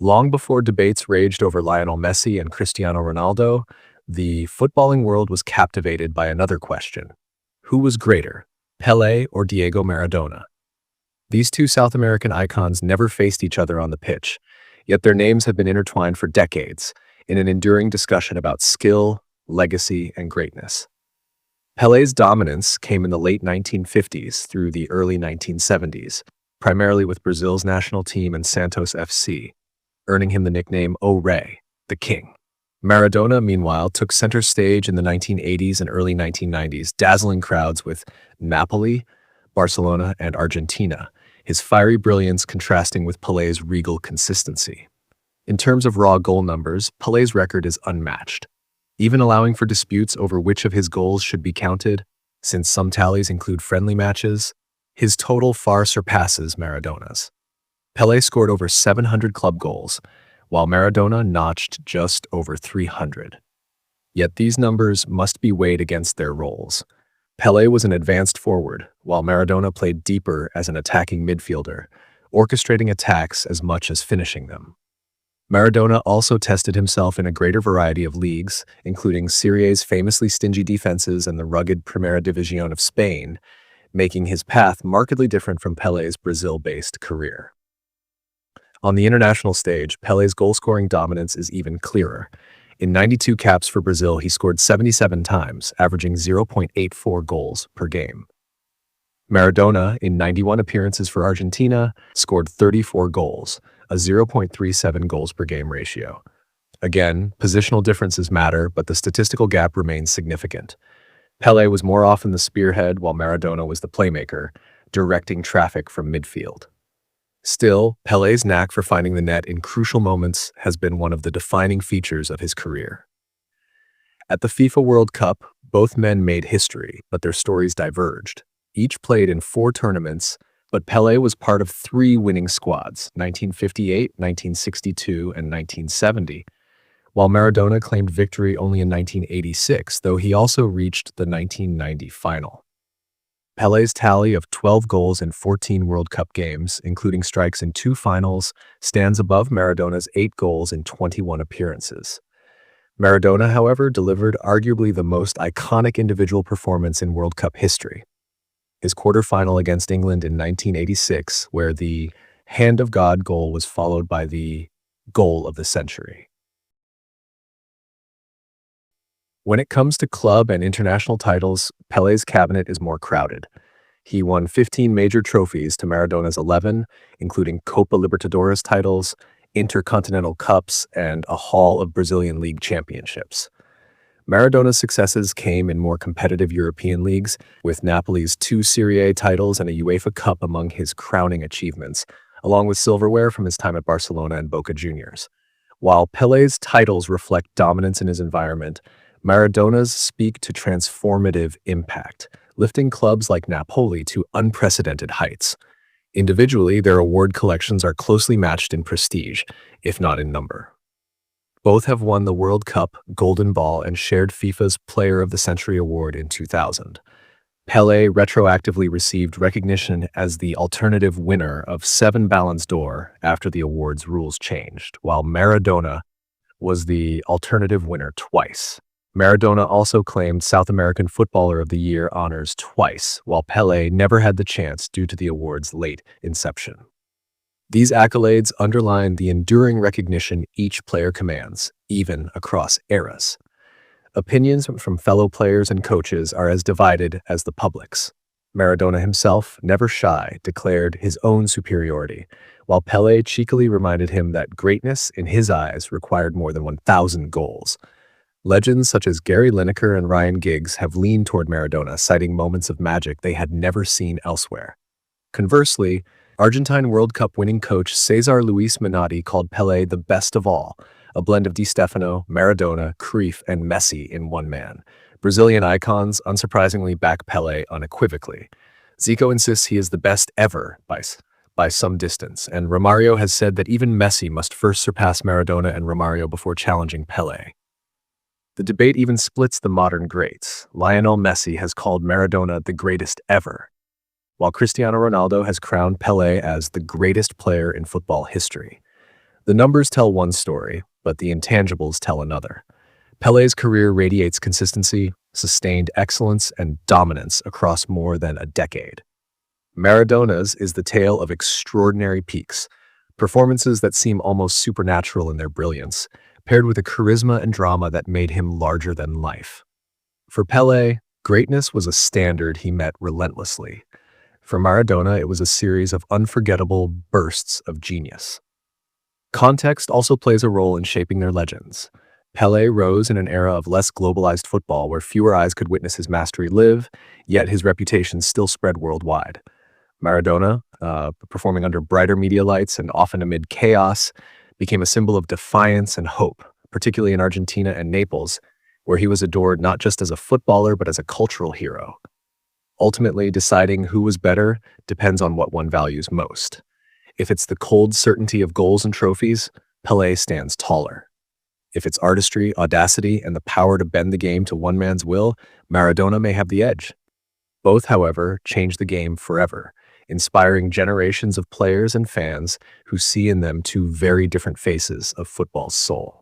Long before debates raged over Lionel Messi and Cristiano Ronaldo, the footballing world was captivated by another question. Who was greater, Pele or Diego Maradona? These two South American icons never faced each other on the pitch, yet their names have been intertwined for decades in an enduring discussion about skill, legacy, and greatness. Pele's dominance came in the late 1950s through the early 1970s, primarily with Brazil's national team and Santos FC, earning him the nickname O Rei, the King. Maradona, meanwhile, took center stage in the 1980s and early 1990s, dazzling crowds with Napoli, Barcelona, and Argentina, his fiery brilliance contrasting with Pele's regal consistency. In terms of raw goal numbers, Pele's record is unmatched, even allowing for disputes over which of his goals should be counted, since some tallies include friendly matches. His total far surpasses Maradona's. Pele scored over 700 club goals, while Maradona notched just over 300. Yet these numbers must be weighed against their roles. Pele was an advanced forward, while Maradona played deeper as an attacking midfielder, orchestrating attacks as much as finishing them. Maradona also tested himself in a greater variety of leagues, including Serie A's famously stingy defenses and the rugged Primera División of Spain, making his path markedly different from Pele's Brazil-based career. On the international stage, Pele's goal-scoring dominance is even clearer. In 92 caps for Brazil, he scored 77 times, averaging 0.84 goals per game. Maradona, in 91 appearances for Argentina, scored 34 goals, a 0.37 goals per game ratio. Again, positional differences matter, but the statistical gap remains significant. Pele was more often the spearhead, while Maradona was the playmaker, directing traffic from midfield. Still, Pele's knack for finding the net in crucial moments has been one of the defining features of his career. At the FIFA World Cup, both men made history, but their stories diverged. Each played in 4 tournaments, but Pele was part of 3 winning squads, 1958, 1962, and 1970, while Maradona claimed victory only in 1986, though he also reached the 1990 final. Pele's tally of 12 goals in 14 World Cup games, including strikes in 2 finals, stands above Maradona's 8 goals in 21 appearances. Maradona, however, delivered arguably the most iconic individual performance in World Cup history. His quarterfinal against England in 1986, where the Hand of God goal was followed by the goal of the century. When it comes to club and international titles, Pele's cabinet is more crowded. He won 15 major trophies to Maradona's 11, including Copa Libertadores titles, Intercontinental Cups, and a haul of Brazilian League championships. Maradona's successes came in more competitive European leagues, with Napoli's 2 Serie A titles and a UEFA Cup among his crowning achievements, along with silverware from his time at Barcelona and Boca Juniors. While Pele's titles reflect dominance in his environment, Maradona's speak to transformative impact, lifting clubs like Napoli to unprecedented heights. Individually, their award collections are closely matched in prestige, if not in number. Both have won the World Cup, Golden Ball, and shared FIFA's Player of the Century award in 2000. Pele retroactively received recognition as the alternative winner of 7 Ballons d'Or after the award's rules changed, while Maradona was the alternative winner twice. Maradona also claimed South American Footballer of the Year honors twice, while Pele never had the chance due to the award's late inception. These accolades underline the enduring recognition each player commands, even across eras. Opinions from fellow players and coaches are as divided as the public's. Maradona himself, never shy, declared his own superiority, while Pele cheekily reminded him that greatness, in his eyes, required more than 1,000 goals. Legends such as Gary Lineker and Ryan Giggs have leaned toward Maradona, citing moments of magic they had never seen elsewhere. Conversely, Argentine World Cup winning coach Cesar Luis Menotti called Pele the best of all, a blend of Di Stefano, Maradona, Cruyff, and Messi in one man. Brazilian icons unsurprisingly back Pele unequivocally. Zico insists he is the best ever by some distance, and Romario has said that even Messi must first surpass Maradona and Romario before challenging Pele. The debate even splits the modern greats. Lionel Messi has called Maradona the greatest ever, while Cristiano Ronaldo has crowned Pele as the greatest player in football history. The numbers tell one story, but the intangibles tell another. Pele's career radiates consistency, sustained excellence, and dominance across more than a decade. Maradona's is the tale of extraordinary peaks, performances that seem almost supernatural in their brilliance, paired with a charisma and drama that made him larger than life. For Pele, greatness was a standard he met relentlessly. For Maradona, it was a series of unforgettable bursts of genius. Context also plays a role in shaping their legends. Pele rose in an era of less globalized football where fewer eyes could witness his mastery live, yet his reputation still spread worldwide. Maradona, performing under brighter media lights and often amid chaos, became a symbol of defiance and hope, particularly in Argentina and Naples, where he was adored not just as a footballer but as a cultural hero. Ultimately, deciding who was better depends on what one values most. If it's the cold certainty of goals and trophies, Pelé stands taller. If it's artistry, audacity, and the power to bend the game to one man's will, Maradona may have the edge. Both, however, changed the game forever, inspiring generations of players and fans who see in them two very different faces of football's soul.